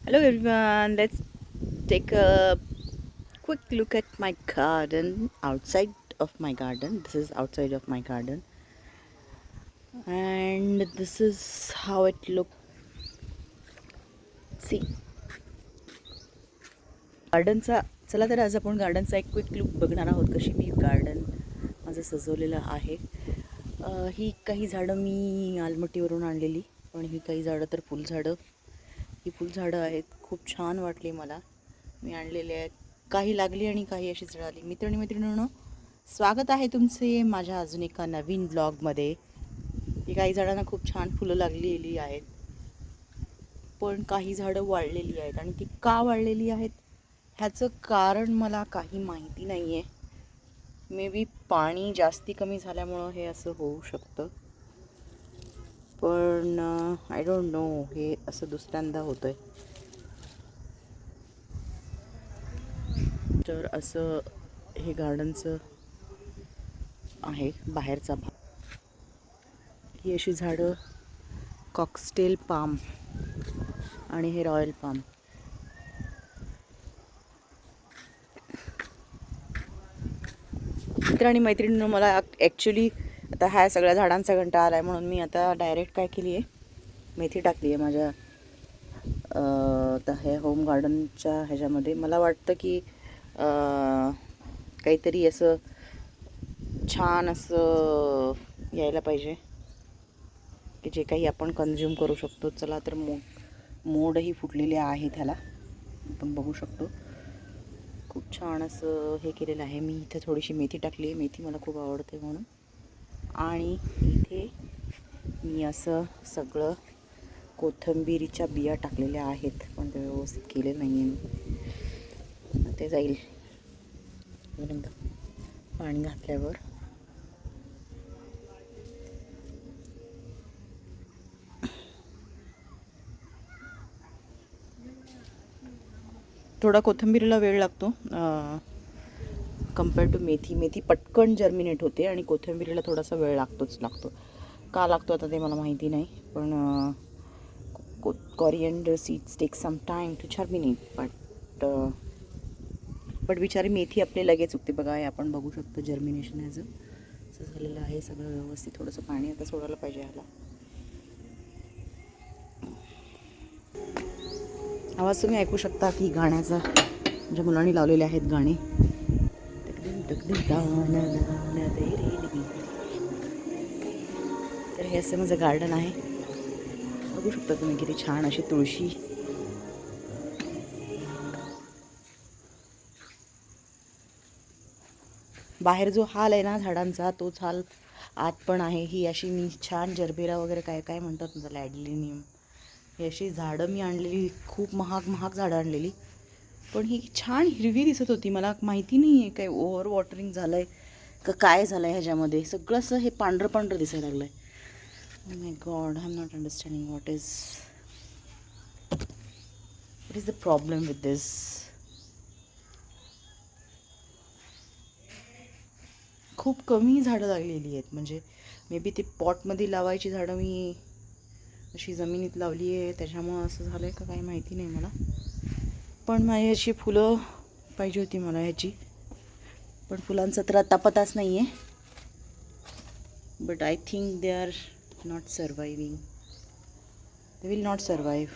Hello everyone, let's take a quick look at my garden, outside of my garden. This is outside of my garden, and this is how it looks. See, गार्डनचा चला तर आज आपण गार्डनचा एक quick look बघणार आहोत. कशी मी garden माझं सजवलेलं आहे. ही काही झाडं मी आलमट्टीवरून आणलेली, पण ही काही झाडं तर फुलझाडं. ही फुलझाडं आहेत. खूप छान वाटली मला. मी आणलेले आहेत. काही लागली आणि काही अशीच राहिली. मैत्रिणींनो, स्वागत आहे तुमचे माझ्या अजून एका नवीन ब्लॉगमध्ये. ही काही झाडांना खूप छान फुलं लागलेली आहेत, पण काही झाडं वाळलेली आहेत. आणि ती का वाळलेली आहेत ह्याचं कारण मला काही माहिती नाही आहे. मे बी पाणी जास्ती कमी झाल्यामुळं हे असं होऊ शकतं, पण आय डोंट नो, हे असं दुसऱ्यांदा होतं आहे. तर असं हे गार्डनचं आहे बाहेरचा भाग. ही अशी झाडं कॉक्सटेल पाम आणि हे रॉयल पाम. मित्र आणि मैत्रिणींनो, मला ॲक्च्युली आता ह्या सगळ्या झाडांचा घंटा आला आहे, म्हणून मी आता डायरेक्ट काय केली आहे, मेथी टाकली आहे माझ्या आता हे होम गार्डनच्या ह्याच्यामध्ये. मला वाटतं की काहीतरी असं छान असं यायला पाहिजे की जे काही आपण कन्झ्युम करू शकतो. चला तर मोडही फुटलेले आहेत ह्याला, आपण बघू शकतो. खूप छान असं हे केलेलं आहे. मी इथे थोडीशी मेथी टाकली आहे, मेथी मला खूप आवडते म्हणून. आणि इथे मी असं सगळं कोथिंबीरीच्या बिया टाकलेल्या आहेत, पण ते व्यवस्थित केलेलं नाही आहे. ते जाईल पाणी घातल्यावर. थोडा कोथिंबीरीला वेळ लागतो कम्पेअर टू मेथी. मेथी पटकन जर्मिनेट होते आणि कोथिंबीरीला थोडासा वेळ लागतो. का लागतो आता ते मला माहिती नाही, पण coriander seeds take some time to germinate, but बिचारी मेथी आपली लगेच उगते. बघा, हे आपण बघू शकतो जर्मिनेशन ह्याचं असं झालेलं आहे. सगळं व्यवस्थित. थोडंसं पाणी आता सोडायला पाहिजे ह्याला. आवाज तुम्ही ऐकू शकता की गाण्याचा, ज्या मुलांनी लावलेले आहेत गाणे. तर हे असं माझं गार्डन आहे. बघू शकता तुम्ही किती छान अशी तुळशी. बाहेर जो हाल आहे ना झाडांचा, तोच हाल आत पण आहे. ही अशी मी छान जरबेरा वगैरे काय काय म्हणतात ना त्याला, ॲडलिनियम, ही अशी झाडं मी आणलेली. खूप महाग झाडं आणलेली, पण ही छान हिरवी दिसत होती. मला माहिती नाही आहे काय ओव्हर वॉटरिंग झालं आहे का काय झालं आहे ह्याच्यामध्ये. सगळं असं हे पांढरं दिसायला लागलं आहे. Oh my God, I'm not understanding what is the problem with this. खूप कमी झाडं लागलेली आहेत. म्हणजे मे बी ते पॉटमध्ये लावायची झाडं मी अशी जमिनीत लावली आहे, त्याच्यामुळं असं झालं आहे का काही माहिती नाही मला. पण माझी अशी फुलं पाहिजे होती मला ह्याची, पण फुलांचा तर आता पताच नाही आहे. But I think they are not सर्वायविंग. They will not survive.